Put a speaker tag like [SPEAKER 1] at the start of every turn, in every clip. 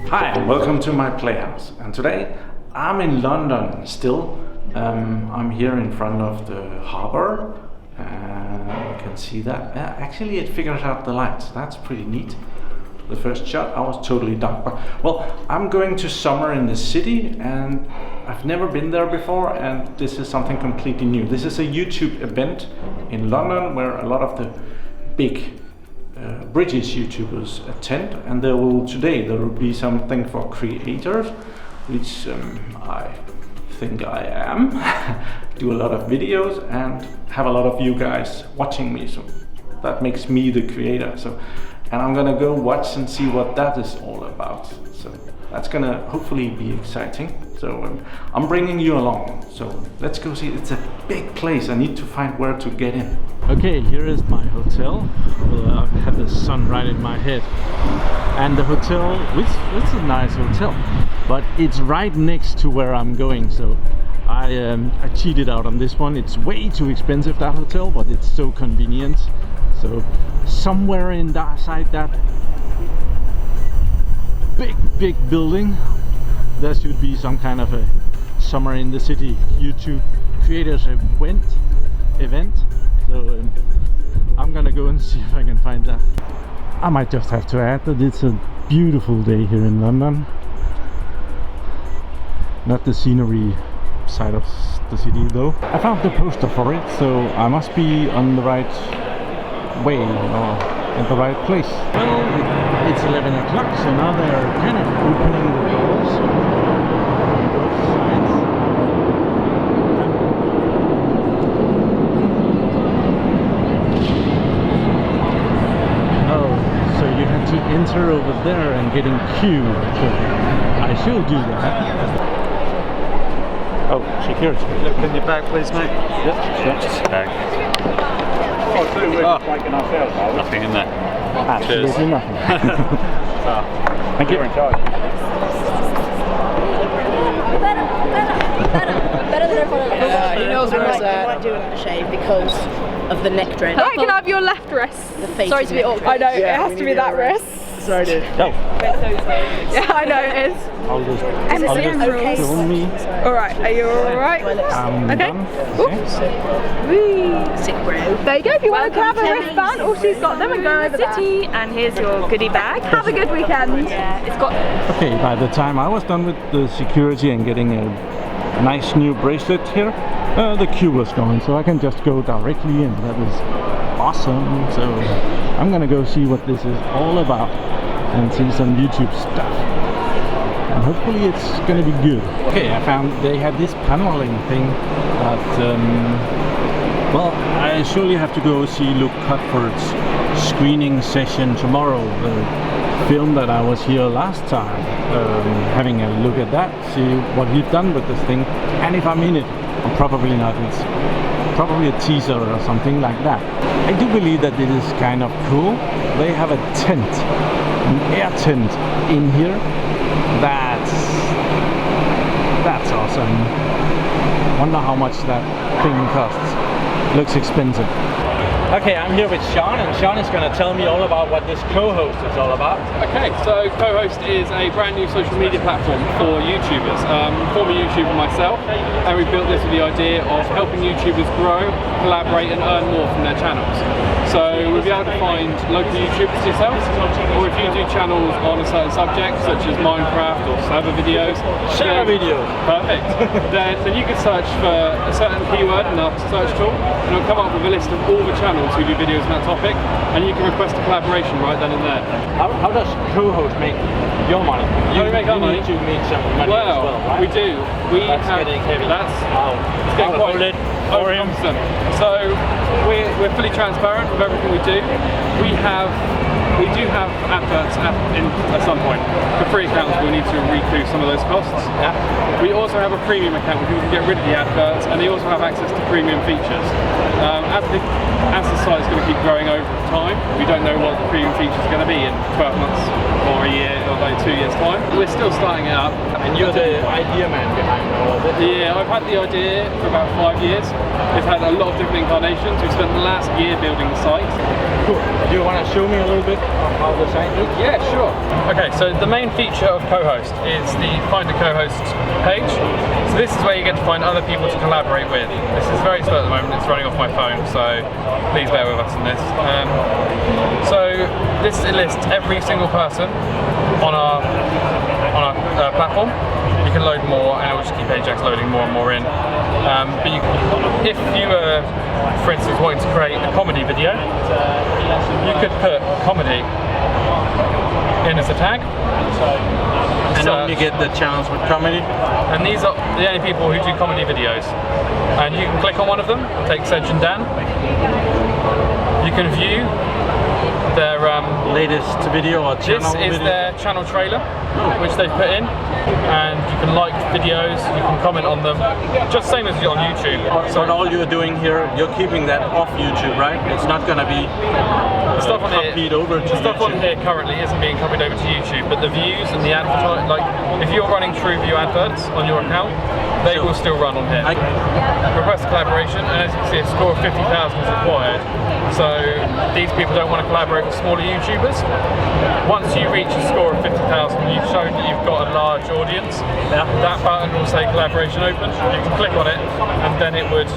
[SPEAKER 1] Hi and welcome to my playhouse, and today I'm in London still. I'm here in front of the harbour. You can see that. Actually it figures out the lights, that's pretty neat. The first shot I was totally dark, but well, I'm going to summer in the city and I've never been there before, and this is something completely new. This is a YouTube event in London where a lot of the big British YouTubers attend, and today there will be something for creators, which I think I am. Do a lot of videos and have a lot of you guys watching me, so that makes me the creator. And I'm gonna go watch and see what that is all about. So that's gonna hopefully be exciting. So I'm bringing you along. So let's go see. It's a big place. I need to find where to get in. Okay, here is my hotel. I have the sun right in my head. And the hotel, it's a nice hotel, but it's right next to where I'm going. So I cheated out on this one. It's way too expensive, that hotel, but it's so convenient. So somewhere inside that big building, there should be some kind of a summer in the city YouTube creators event. So I'm gonna go and see if I can find that. I might just have to add that it's a beautiful day here in London. Not the scenery side of the city though. I found the poster for it, so I must be on the right way or at the right place. Well, it's 11 o'clock, so now they're kind of opening the doors on both sides. Oh, so you have to enter over there and get in queue. So I should do that. Oh, security.
[SPEAKER 2] Look in your bag, please, mate.
[SPEAKER 1] Yep, sure.
[SPEAKER 2] Just a bag. Nothing in there.
[SPEAKER 1] Absolutely nothing. Thank you.
[SPEAKER 3] You're in charge.
[SPEAKER 4] Better than everyone.
[SPEAKER 3] He knows where it's at.
[SPEAKER 4] I might do another shave because of the neck dread.
[SPEAKER 5] Right, can I have your left wrist?
[SPEAKER 4] The face.
[SPEAKER 5] Sorry to be awkward. I know, it has to be that wrist.
[SPEAKER 3] Sorry, dude.
[SPEAKER 1] No.
[SPEAKER 5] Yeah, I know it is.
[SPEAKER 1] I'll just
[SPEAKER 5] Okay.
[SPEAKER 1] film me.
[SPEAKER 5] Alright, are you alright? Okay.
[SPEAKER 1] Done.
[SPEAKER 5] Whee.
[SPEAKER 4] Sick bro.
[SPEAKER 5] There you go, if you want to grab a wristband, or she's got them and go over there.
[SPEAKER 6] And here's your goodie bag.
[SPEAKER 5] Have a good weekend.
[SPEAKER 6] Yeah, it's got...
[SPEAKER 1] Okay, by the time I was done with the security and getting a nice new bracelet here, the queue was gone, so I can just go directly in. That was awesome. So I'm gonna go see what this is all about and see some YouTube stuff. And hopefully it's gonna be good. Okay, I found they had this paneling thing that, well, I surely have to go see Luke Cutforth's screening session tomorrow. The film that I was here last time, having a look at that, see what he's done with this thing, and if I'm in it. Or probably not, it's probably a teaser or something like that. I do believe that it is kind of cool. They have a tent, an air tent in here. That's awesome. Wonder how much that thing costs. Looks expensive. Okay, I'm here with Sean, and Sean is going to tell me all about what this co-host is all about.
[SPEAKER 7] Okay, so co-host is a brand new social media platform for YouTubers. Former YouTuber myself, and we built this with the idea of helping YouTubers grow, collaborate and earn more from their channels. So we'll be able to find local YouTubers yourselves, or if you do channels on a certain subject, such as Minecraft or server videos. Perfect. then you can search for a certain keyword in our search tool, and it'll come up with a list of all the channels who do videos on that topic, and you can request a collaboration right then and there.
[SPEAKER 1] How does co-host make your money?
[SPEAKER 7] You make our money?
[SPEAKER 1] Need to make some money as well, right?
[SPEAKER 7] We do. That's getting heavy. It's getting quite overcompensating. So we're fully transparent with everything we do. We have We do have adverts at some point. For free accounts, we'll need to recoup some of those costs.
[SPEAKER 1] Yeah.
[SPEAKER 7] We also have a premium account where people can get rid of the adverts, and they also have access to premium features. As the site's going to keep growing over time, we don't know what the premium features are going to be in 12 months or a year or like 2 years' time. We're still starting it up.
[SPEAKER 1] And you're the idea man behind all of it?
[SPEAKER 7] Yeah, I've had the idea for about 5 years. It's had a lot of different incarnations. We've spent the last year building the site.
[SPEAKER 1] Cool. Do you want to show me a little bit of how the site looks?
[SPEAKER 7] Yeah, sure. Okay, so the main feature of co-host is the Find a Co-host page. So this is where you get to find other people to collaborate with. This is very slow at the moment. It's running off my phone, so please bear with us on this. So this lists every single person on our platform. You can load more, and it will just keep Ajax loading more and more in. But if you were, for instance, wanting to create a comedy video, you could put comedy in as a tag.
[SPEAKER 1] And only get the channels with comedy.
[SPEAKER 7] And these are the only people who do comedy videos. And you can click on one of them, take Sedge and Dan. You can view their
[SPEAKER 1] latest video or channel
[SPEAKER 7] This is
[SPEAKER 1] video?
[SPEAKER 7] their channel trailer, which they've put in. And you can like videos, you can comment on them, just same as on YouTube.
[SPEAKER 1] So all you're doing here, you're keeping that off YouTube, right? It's not going to be
[SPEAKER 7] stuff on
[SPEAKER 1] copied over to
[SPEAKER 7] the stuff on
[SPEAKER 1] YouTube.
[SPEAKER 7] here currently isn't being copied over to YouTube, but the views and the advertising, like if you're running TrueView adverts on your account, they will still run on here. Request collaboration, and as you can see, a score of 50,000 is required. So these people don't want to collaborate with smaller YouTubers. Once you reach a score of 50,000, you've shown that you've got a large audience. That button will say collaboration open. You can click on it, and then it would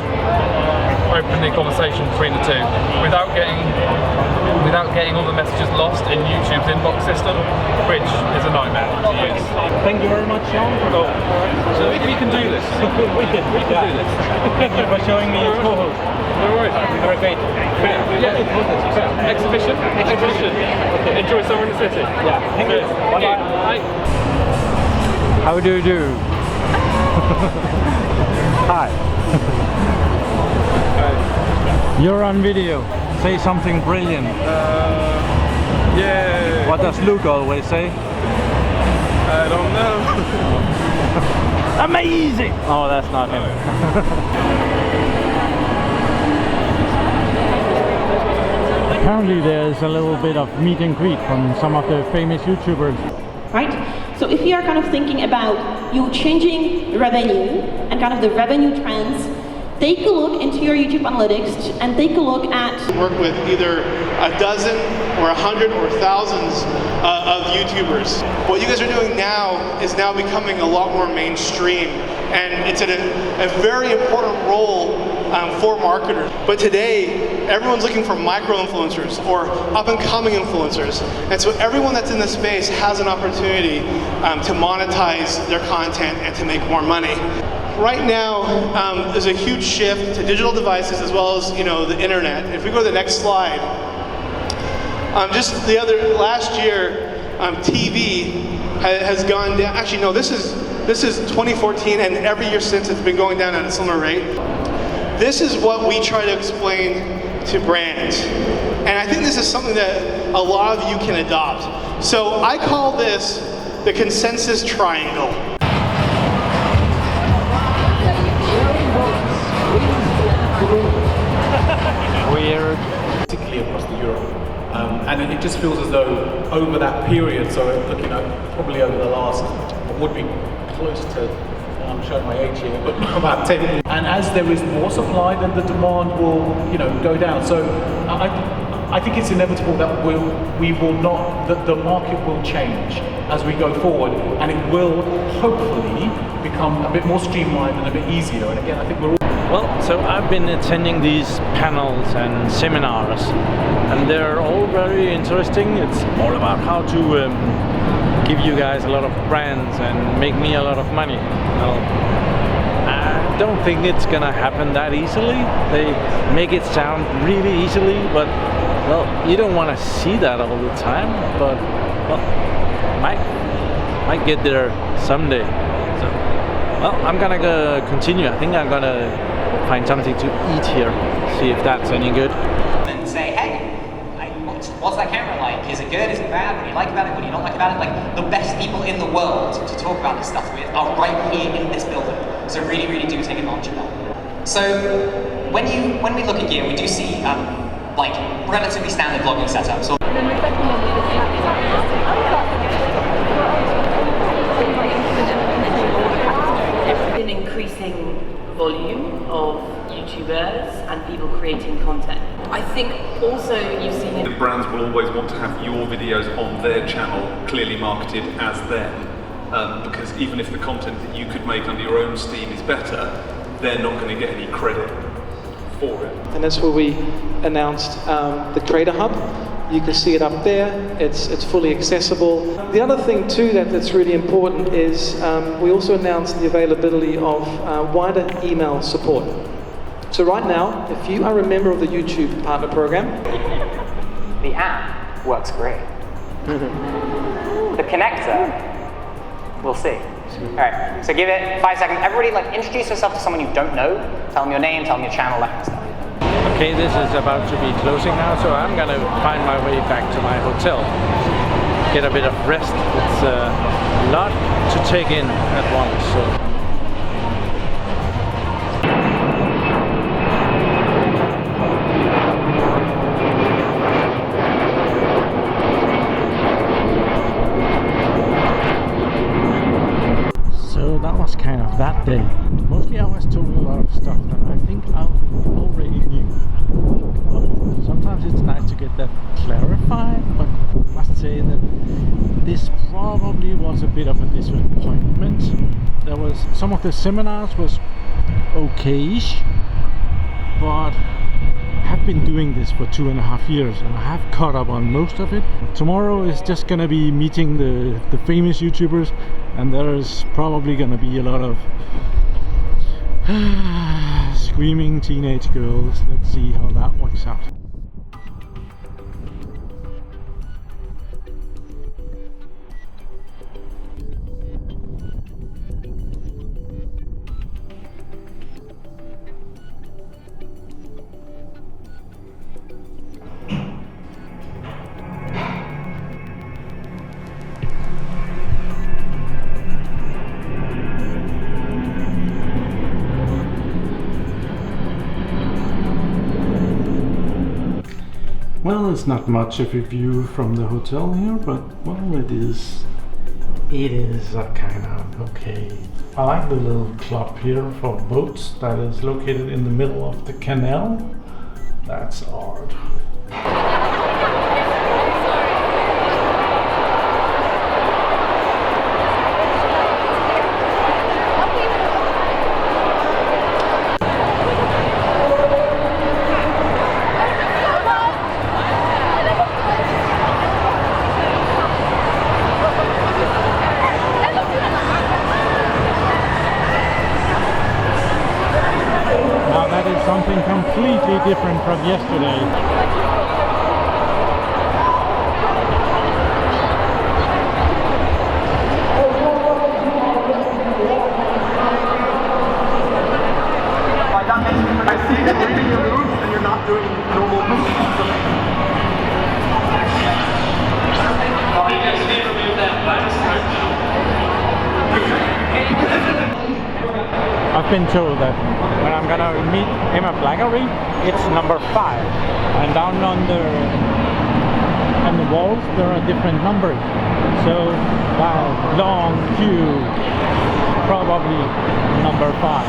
[SPEAKER 7] open the conversation between the two without getting all the messages lost in YouTube's inbox system, which is a nightmare to use.
[SPEAKER 1] Thank you very much, Sean.
[SPEAKER 7] Cool. So we can do this. We can do this.
[SPEAKER 1] Thank you for showing me your co-host.
[SPEAKER 7] No worries.
[SPEAKER 1] Very great.
[SPEAKER 7] Yeah. Exhibition. Okay. Enjoy summer in the city.
[SPEAKER 1] Yeah. Thank you.
[SPEAKER 7] Bye.
[SPEAKER 3] How do you do? Hi. You're on video. Say something brilliant.
[SPEAKER 8] Yeah.
[SPEAKER 3] What does Luke always say?
[SPEAKER 8] I don't know.
[SPEAKER 3] Amazing! Oh, that's not him. Apparently there's a little bit of meet and greet from some of the famous YouTubers.
[SPEAKER 9] Right? So if you are kind of thinking about you changing revenue and kind of the revenue trends, take a look into your YouTube analytics and take a look at...
[SPEAKER 10] Work with either a dozen or 100 or thousands of YouTubers. What you guys are doing now is now becoming a lot more mainstream, and it's a very important role for marketers. But today, everyone's looking for micro-influencers or up-and-coming influencers. And so everyone that's in this space has an opportunity to monetize their content and to make more money. Right now, there's a huge shift to digital devices as well as the internet. If we go to the next slide, just last year, TV has gone down. Actually, no, this is 2014, and every year since it's been going down at a similar rate. This is what we try to explain to brands, and I think this is something that a lot of you can adopt. So I call this the consensus triangle.
[SPEAKER 3] Weird.
[SPEAKER 8] Particularly across the Europe. And it just feels as though over that period, so looking at probably over the last, what would be close to, I'm showing my age here, but about 10 years. And as there is more supply, then the demand will, go down. So I think it's inevitable that the market will change as we go forward, and it will hopefully become a bit more streamlined and a bit easier. And again, I think we're all...
[SPEAKER 3] Well, so I've been attending these panels and seminars, and they're all very interesting. It's all about how to give you guys a lot of brands and make me a lot of money. Well, I don't think it's gonna happen that easily. They make it sound really easily, but well, you don't want to see that all the time. But well, might get there someday. So, well, I'm gonna go continue. I think I'm gonna find something to eat here. See if that's any good.
[SPEAKER 11] And say, hey, what's that camera like? is it good, is it bad, what do you like about it, what do you not like about it? Like, the best people in the world to talk about this stuff with are right here in this building. So really, really do take advantage of that. So when we look at gear, we do see like relatively standard vlogging setups. So
[SPEAKER 12] an increasing volume of YouTubers and people creating content. I think also you've seen it.
[SPEAKER 13] The brands will always want to have your videos on their channel clearly marketed as them, because even if the content that you could make under your own steam is better, they're not going to get any credit for it.
[SPEAKER 14] And that's where we announced the Creator Hub. You can see it up there. It's fully accessible. The other thing too that's really important is we also announced the availability of wider email support. So right now, if you are a member of the YouTube Partner Program,
[SPEAKER 11] the app works great. The connector, we'll see. All right, so give it 5 seconds. Everybody, like, introduce yourself to someone you don't know. Tell them your name, tell them your channel, that kind of stuff.
[SPEAKER 3] Okay, this is about to be closing now, so I'm gonna find my way back to my hotel. Get a bit of rest. It's a lot to take in at once. So. So that was kind of that day. Mostly I was told a lot of stuff that I think I already knew. But sometimes it's nice to get that clarified, but I must say that this probably was a bit of a disappointment. There was some of the seminars was okay-ish, but I have been doing this for 2.5 years and I have caught up on most of it. Tomorrow is just gonna be meeting the famous YouTubers, and there's probably gonna be a lot of screaming teenage girls. Let's see how that works out. Well, it's not much of a view from the hotel here, but well, it is a kind of okay. I like the little club here for boats that is located in the middle of the canal. That's odd. Something completely different from yesterday.
[SPEAKER 10] I see that you're reading your moves and you're not doing normal moves.
[SPEAKER 3] I've been told that when I'm gonna meet Emma Blackery, it's number 5, and down on the walls there are different numbers. So that long queue, probably number 5.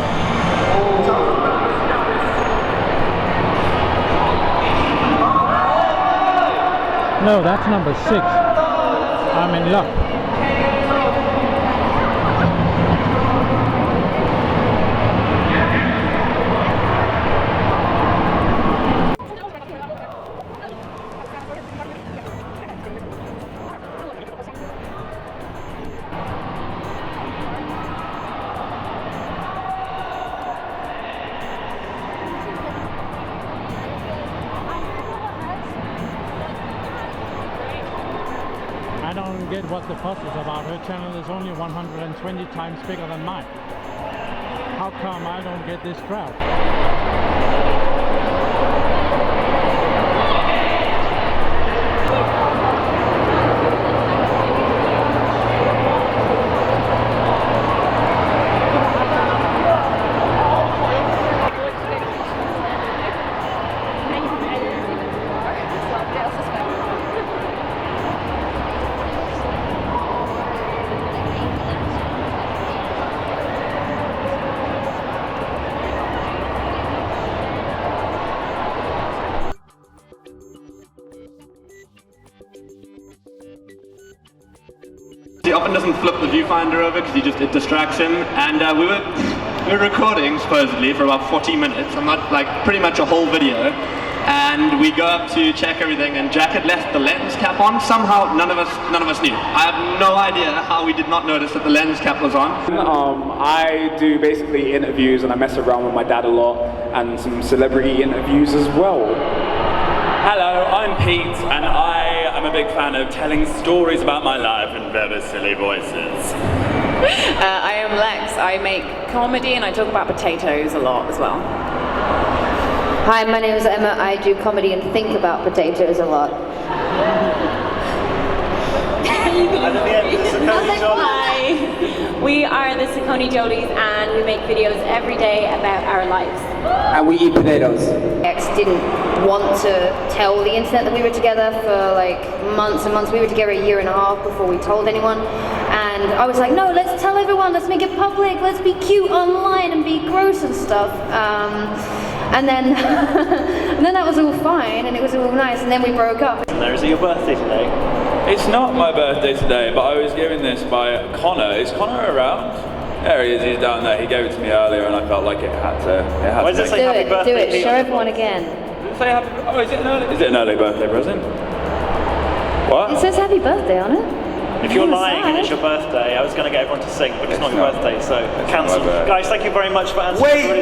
[SPEAKER 3] No, that's number 6. I'm in luck. I don't get what the fuss is about. Her channel is only 120 times bigger than mine. How come I don't get this crowd?
[SPEAKER 15] he often doesn't flip the viewfinder over because it distracts him. And we were recording supposedly for about 40 minutes. I'm not like pretty much a whole video. And we go up to check everything, and Jack had left the lens cap on. Somehow, none of us knew. I have no idea how we did not notice that the lens cap was on.
[SPEAKER 16] I do basically interviews, and I mess around with my dad a lot, and some celebrity interviews as well.
[SPEAKER 17] Hello, I'm Pete, and I am a big fan of telling stories about my life in very silly voices.
[SPEAKER 18] I am Lex. I make comedy, and I talk about potatoes a lot as well.
[SPEAKER 19] Hi, my name is Emma. I do comedy and think about potatoes a lot.
[SPEAKER 18] Hi, we are the Saccone Jolies, and we make videos every day about our lives.
[SPEAKER 16] And we eat potatoes.
[SPEAKER 19] Ex didn't want to tell the internet that we were together for like months and months. We were together 1.5 years before we told anyone. And I was like, no, let's tell everyone, let's make it public, let's be cute online and be gross and stuff. And then that was all fine, and it was all nice, and then we broke up.
[SPEAKER 17] Is it your birthday today? It's not my birthday today, but I was given this by Connor. Is Connor around? There he is, he's down there. He gave it to me earlier, and I felt like it had to.
[SPEAKER 19] Why does it say happy birthday? Do it, show everyone again.
[SPEAKER 17] Does it say happy? Oh, is it an early birthday present? What?
[SPEAKER 19] It says happy birthday on it.
[SPEAKER 20] If you're lying and it's your birthday, I was going to get everyone to sing, but it's not your birthday, so cancel. Guys, thank you very much for answering.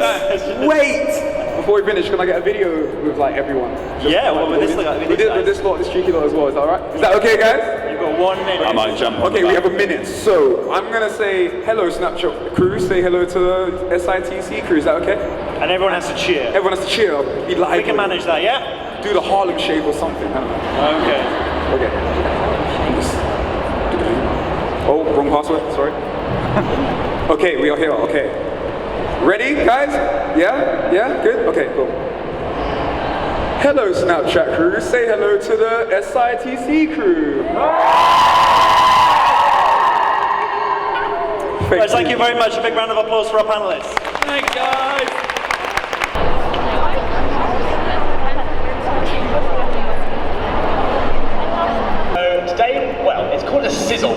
[SPEAKER 16] Wait! Before we finish, can I get a video with like everyone?
[SPEAKER 20] Yeah, well, with this lot,
[SPEAKER 16] with this lot, this cheeky lot as well. Is that alright? Is that okay, guys?
[SPEAKER 20] You've got 1 minute.
[SPEAKER 17] I might jump on.
[SPEAKER 16] Okay, we have a minute. So I'm gonna say hello, Snapchat crew. Say hello to the SITC crew. Is that okay?
[SPEAKER 20] And everyone has to cheer.
[SPEAKER 16] Everyone has to cheer. Be live.
[SPEAKER 20] We can manage that, yeah?
[SPEAKER 16] Do the Harlem Shake or something. I don't know.
[SPEAKER 20] Okay.
[SPEAKER 16] Okay. Oh, wrong password. Sorry. Okay, we are here. Okay. Ready, guys? Yeah? Yeah? Good? Okay, cool. Hello, Snapchat crew. Say hello to the SITC crew.
[SPEAKER 20] Thank you very much. A big round of applause for our panelists.
[SPEAKER 17] Thanks, guys.
[SPEAKER 21] Today, well, it's called a sizzle.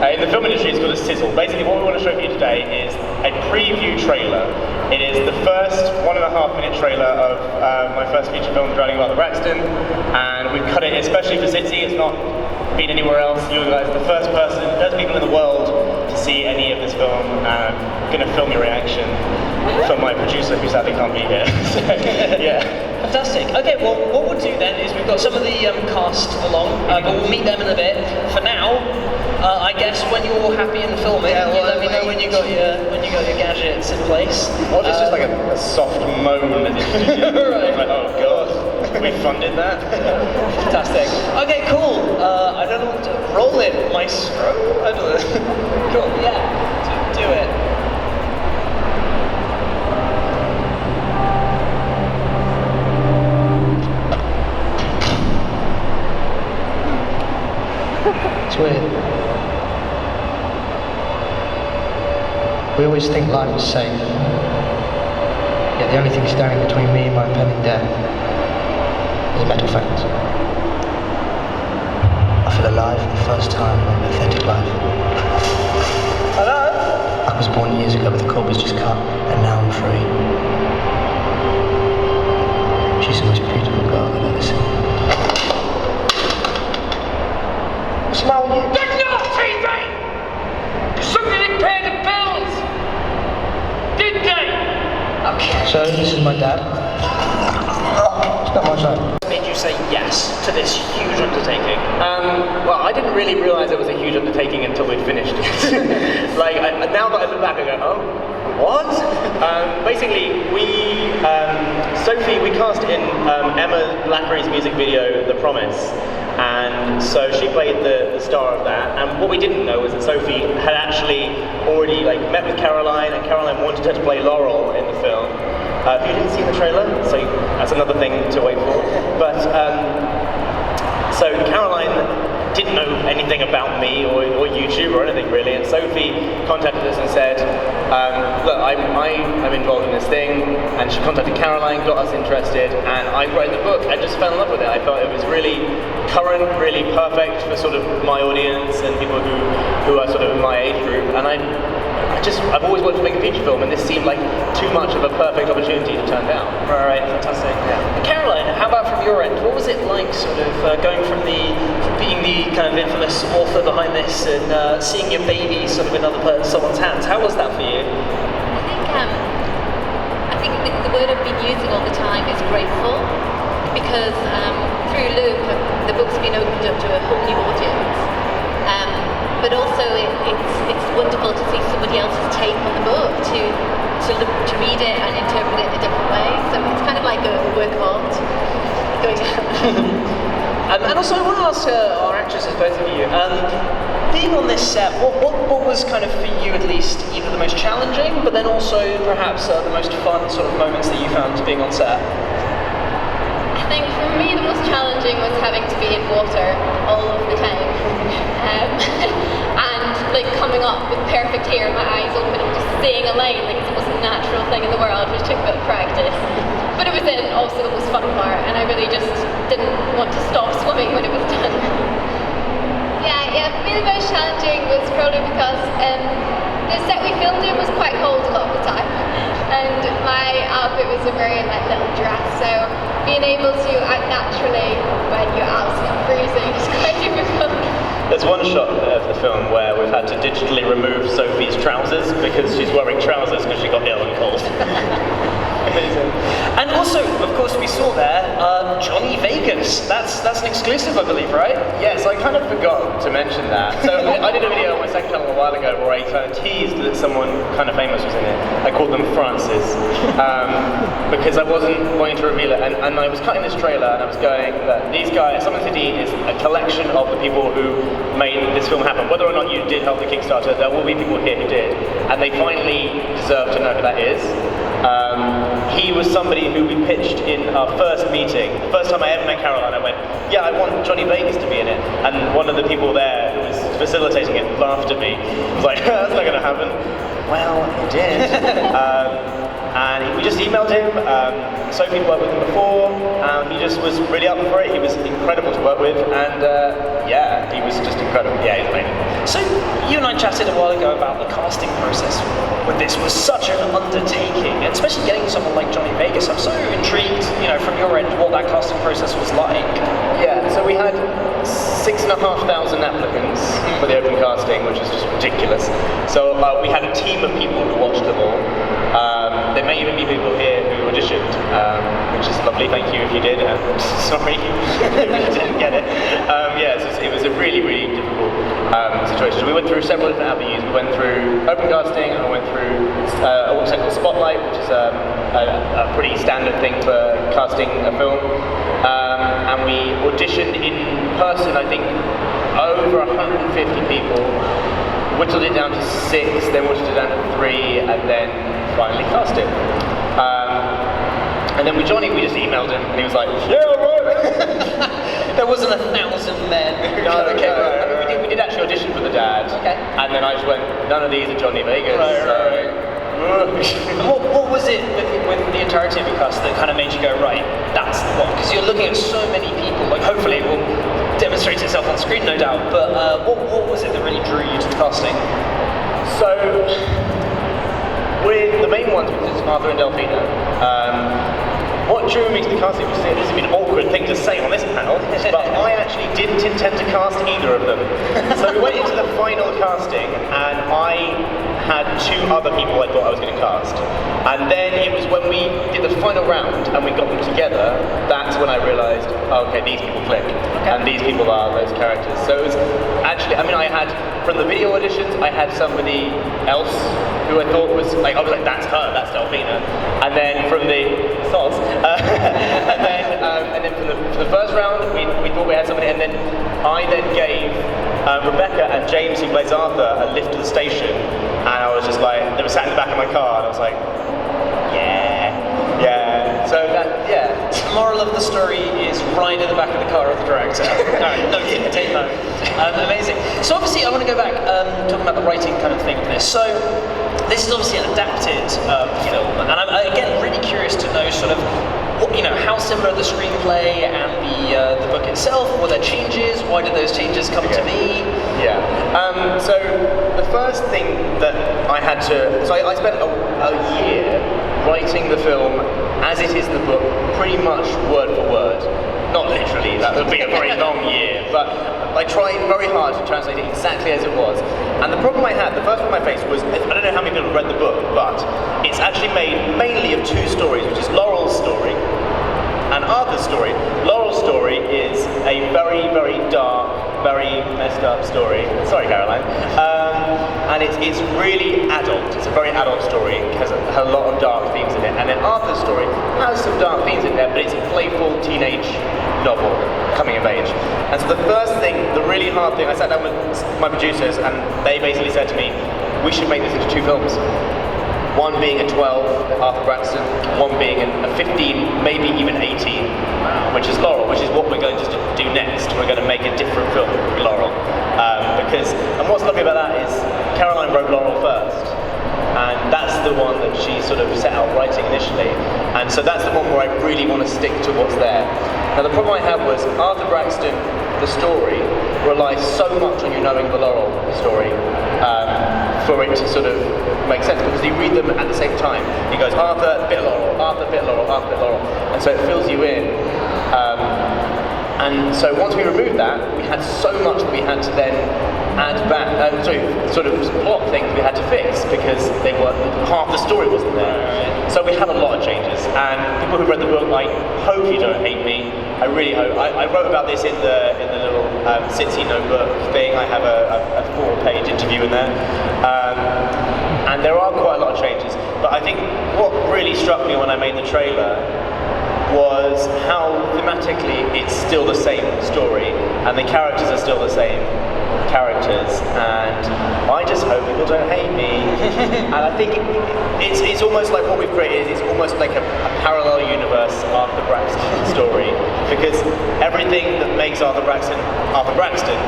[SPEAKER 21] In the film industry, it's called a sizzle. Basically, what we want to show you today is a preview trailer. It is the first 1.5-minute trailer of my first feature film, Drowning About the Braxton, and we've cut it especially for SitC. It's not been anywhere else. You guys are the first people in the world to see any of this film. I'm going to film your reaction for my producer, who sadly can't be here. So, yeah.
[SPEAKER 22] Fantastic. Okay, well, what we'll do then is we've got some of the cast along, but we'll meet them in a bit. For now, I guess when you're all happy in filming, you let me know when you got your gadgets in place.
[SPEAKER 21] Or it's just like a soft moan as it right. Like, oh god, we funded that.
[SPEAKER 22] Fantastic. Okay, cool. I don't know what to roll it, maestro. I don't know. Cool. Yeah. Do it.
[SPEAKER 23] It's weird. We always think life is safe. Yet the only thing standing between me and my impending death is a metal fence. I feel alive for the first time in my pathetic life.
[SPEAKER 22] Hello?
[SPEAKER 23] I was born years ago, but the cord was just cut, and now I'm free. She's the most beautiful girl I've ever seen.
[SPEAKER 22] What's the matter with you? That's not TV! Somebody didn't pay the bills! Did they?
[SPEAKER 23] Okay. So this is my dad. It's not my son.
[SPEAKER 22] What made you say yes to this huge undertaking?
[SPEAKER 21] Well, I didn't really realise it was a huge undertaking until we'd finished it. Now that I look back, I go, oh, what? Basically, Sophie, we cast in Emma Blackery's music video, The Promise. And so she played the star of that, and what we didn't know was that Sophie had actually already met with Caroline, and Caroline wanted her to play Laurel in the film. You didn't see the trailer, so that's another thing to wait for. But so Caroline didn't know anything about me or YouTube or anything really, and Sophie contacted us and said, look, I'm involved in this thing, and she contacted Caroline, got us interested, and I wrote the book. I just fell in love with it. I thought it was really current, really perfect for sort of my audience and people who are sort of in my age group, and I've always wanted to make a feature film, and this seemed like too much of a perfect opportunity to turn down.
[SPEAKER 22] Right, fantastic. Yeah. Caroline, how about from your end? What was it like, sort of going from being the kind of infamous author behind this and seeing your baby sort of in someone's hands? How was that for you?
[SPEAKER 2] I think the word I've been using all the time is grateful, because through Luke, the book's been opened up to a whole new audience. But also it's wonderful to see somebody else's take on the book, to read it and interpret it in a different way. So it's kind of like a work of art going on.
[SPEAKER 22] And also I want to ask our actresses, both of you, being on this set, what was kind of for you at least either the most challenging, but then also perhaps the most fun sort of moments that you found being on set?
[SPEAKER 2] I think for me the most challenging was having to be in water all of the time. And like coming up with perfect hair, my eyes open and just saying a line like it's the most natural thing in the world, which took a bit of practice. But it was then also the most fun part, and I really just didn't want to stop swimming when it was done. Yeah, for me the most challenging was probably because the set we filmed in was quite cold a lot of the time, and my outfit was a very little dress, so being able to act naturally when you're absolutely freezing is quite difficult.
[SPEAKER 21] There's one shot of the film where we've had to digitally remove Sophie's trousers because she's wearing trousers because she got ill and cold.
[SPEAKER 22] And also, of course, we saw there Johnny Vegas. That's an exclusive, I believe, right?
[SPEAKER 21] Yes, I kind of forgot to mention that. So I did a video on my second channel a while ago where I kind of teased that someone kind of famous was in it. I called them Francis because I wasn't wanting to reveal it. And I was cutting this trailer and I was going that these guys, Summon City is a collection of the people who made this film happen. Whether or not you did help the Kickstarter, there will be people here who did. And they finally deserve to know who that is. He was somebody who we pitched in our first meeting. The first time I ever met Caroline, I went, yeah, I want Johnny Vegas to be in it. And one of the people there who was facilitating it laughed at me. I was like, that's not going to happen. Well, it did. And we just emailed him. Sophie worked with him before. He just was really up for it. He was incredible to work with. And yeah, he was just incredible. Yeah, he's amazing.
[SPEAKER 22] So you and I chatted a while ago about the casting process with this was such an undertaking, and especially getting someone like Johnny Vegas. I'm so intrigued, from your end, what that casting process was like.
[SPEAKER 21] Yeah, so we had 6,500 applicants for the open casting, which is just ridiculous. So we had a team of people who watched them all. There may even be people here who auditioned, which is lovely. Thank you if you did. Sorry if you didn't get it. It was a really, really difficult situation. So we went through several different avenues. We went through open casting, and we went through a website called Spotlight, which is a pretty standard thing for casting a film. And we auditioned in person, I think, over 150 people. Whittled it down to 6, then whittled it down to 3, and then finally cast it. And then with Johnny, we just emailed him, and he was like, yeah, right.
[SPEAKER 22] There wasn't 1,000 men.
[SPEAKER 21] No, okay, right. I mean, we did actually audition for the dad.
[SPEAKER 22] Okay.
[SPEAKER 21] And then I just went, none of these are Johnny Vegas.
[SPEAKER 22] Right. What was it with the entirety of the cast that kind of made you go, right, that's the one? Because you're looking at so many people, like hopefully it will demonstrate itself on screen, no doubt, but what was it that really drew you to the casting?
[SPEAKER 21] So, with the main ones, which is Arthur and Delphina, what drew me to the casting was this is an awkward thing to say on this panel, but I actually didn't intend to cast either of them. So we went into the final casting, and I had 2 other people I thought I was going to cast. And then it was when we did the final round and we got them together, that's when I realised, okay, these people click, and these people are those characters. So it was actually, I had, from the video auditions, I had somebody else who I thought was, I was like, that's her, that's Delphina. And then from the, and then for the first round, we thought we had somebody, and then I then gave Rebecca and James, who plays Arthur, a lift to the station, and I was just like, they were sat in the back of my car, and I was like, yeah. So that, yeah.
[SPEAKER 22] The moral of the story is ride in the back of the car of the director. No, take note. Amazing. So obviously I want to go back, talking about the writing kind of thing of this. So this is obviously an adapted film, and I'm again really curious to know sort of how similar the screenplay and the book itself. Were there changes? Why did those changes come to be?
[SPEAKER 21] Yeah. So the first thing that I had to, so I spent a year writing the film as it is in the book, pretty much word for word. Not literally, that would be a very long year, but I tried very hard to translate it exactly as it was. And the problem I had, the first problem I faced was, I don't know how many people have read the book, but it's actually made mainly of two stories, which is Laurel's story and Arthur's story. Laurel's story is a very, very dark, very messed up story. Sorry, Caroline. And it's really adult. It's a very adult story. It has a lot of dark themes in it. And then Arthur's story has some dark themes in there, but it's a playful teenage novel, coming of age. And so the first thing, the really hard thing, I sat down with my producers and they basically said to me, we should make this into two films. One being a 12, Arthur Braxton, one being a 15, maybe even 18, which is Laurel, which is what we're going to do next. We're going to make a different film with Laurel. And what's lovely about that is Caroline wrote Laurel first, and that's the one that she sort of set out writing initially. And so that's the one where I really want to stick to what's there. Now the problem I had was Arthur Braxton, the story, relies so much on you knowing the Laurel story for it to sort of make sense, because you read them at the same time. He goes, Arthur, bit of Laurel, Arthur, bit of Laurel, Arthur, bit of Laurel. And so it fills you in. And so once we removed that, we had so much that we had to then add back, sort of plot things we had to fix because they were, half the story wasn't there. So we had a lot of changes, and people who read the book, I hope you don't hate me. I really hope. I wrote about this in the little SitC notebook thing. I have a 4-page interview in there, and there are quite a lot of changes. But I think what really struck me when I made the trailer was how thematically it's still the same story and the characters are still the same characters, and I just hope people don't hate me. And I think it's almost like what we've created is almost like a parallel universe Arthur Braxton story, because everything that makes Arthur Braxton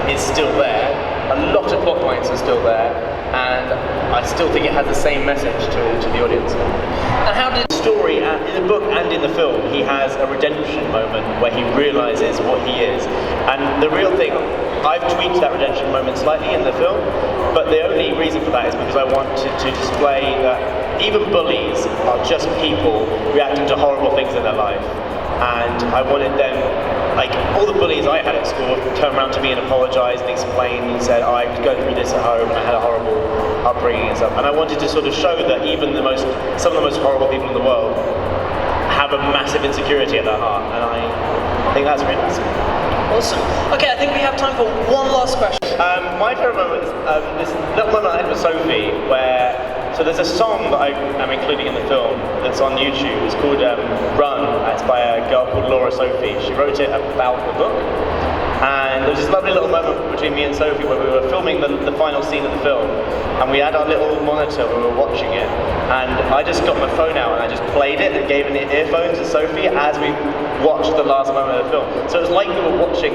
[SPEAKER 21] is still there. A lot of plot points are still there, and I still think it has the same message to the audience.
[SPEAKER 22] And how did the story, in the book and in the film, he has a redemption moment where he realises what he is. And the real thing, I've tweaked that redemption moment slightly in the film, but the only reason for that is because I wanted to display that even bullies are just people reacting to horrible things in their life. And I wanted them, like all the bullies I had at school, turned around to me and apologised and explained and said, I was going through this at home and I had a horrible upbringing and stuff. And I wanted to sort of show that even some of the most horrible people in the world have a massive insecurity at their heart, and I think that's really nice. Awesome. Okay, I think we have time for one last question.
[SPEAKER 21] My favourite moment is this little moment I had with Sophie, where so there's a song that I'm including in the film that's on YouTube. It's called Run. It's by a girl called Laura Sophie. She wrote it about the book. And there was this lovely little moment between me and Sophie where we were filming the final scene of the film, and we had our little monitor when we were watching it, and I just got my phone out and I just played it and gave an earphone to Sophie as we watched the last moment of the film. So it was like we were watching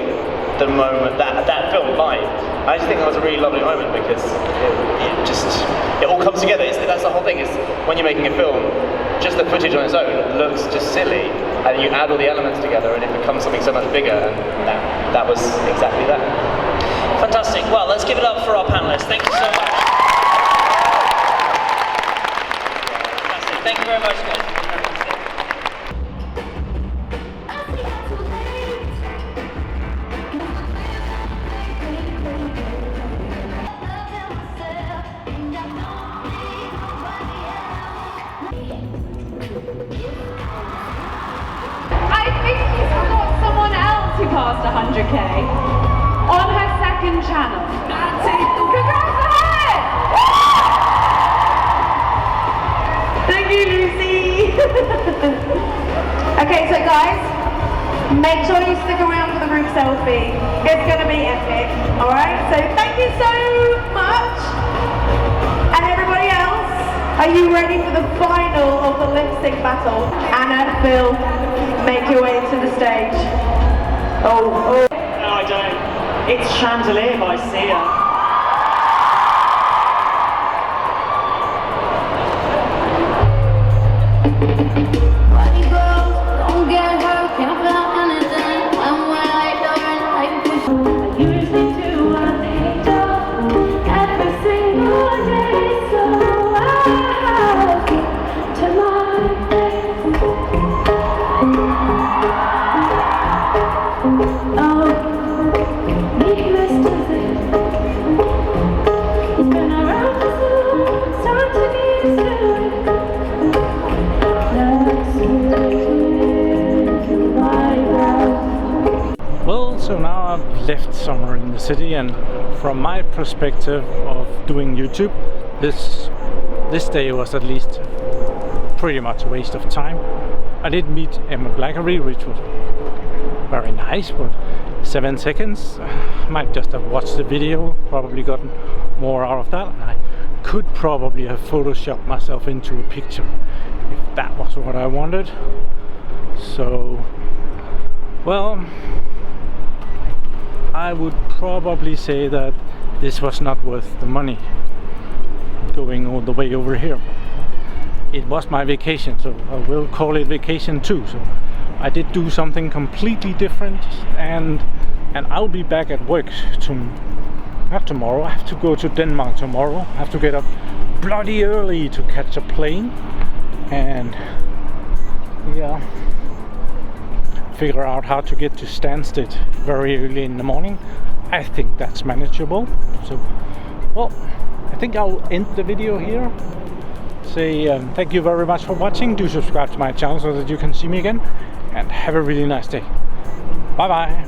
[SPEAKER 21] the moment, that film live. I just think that was a really lovely moment because it all comes together. That's the whole thing, is when you're making a film, just the footage on its own looks just silly, and you add all the elements together and it becomes something so much bigger, and that was exactly that.
[SPEAKER 22] Fantastic. Well, let's give it up for our panellists. Thank you so much. Fantastic. Thank you very much, guys.
[SPEAKER 4] Who passed 100k on her second channel. Congrats to her! Thank you, Lucy. Okay, so guys, make sure you stick around for the group selfie. It's gonna be epic. All right. So thank you so much, and everybody else. Are you ready for the final of the lip sync battle? Anna, Phil, make your way to the stage. Oh.
[SPEAKER 20] No, I don't. It's Chandelier by Sia.
[SPEAKER 3] So now I've left somewhere in the city, and from my perspective of doing YouTube, this day was at least pretty much a waste of time. I did meet Emma Blackery, which was very nice, but 7 seconds. Might just have watched the video, probably gotten more out of that. I could probably have photoshopped myself into a picture if that was what I wanted. So, well, I would probably say that this was not worth the money going all the way over here. It was my vacation, so I will call it vacation too. So I did do something completely different, and I'll be back at work not tomorrow. I have to go to Denmark tomorrow. I have to get up bloody early to catch a plane, and yeah, figure out how to get to Stansted very early in the morning. I think that's manageable. So, well, I think I'll end the video here. Say thank you very much for watching. Do subscribe to my channel so that you can see me again, and have a really nice day. Bye bye.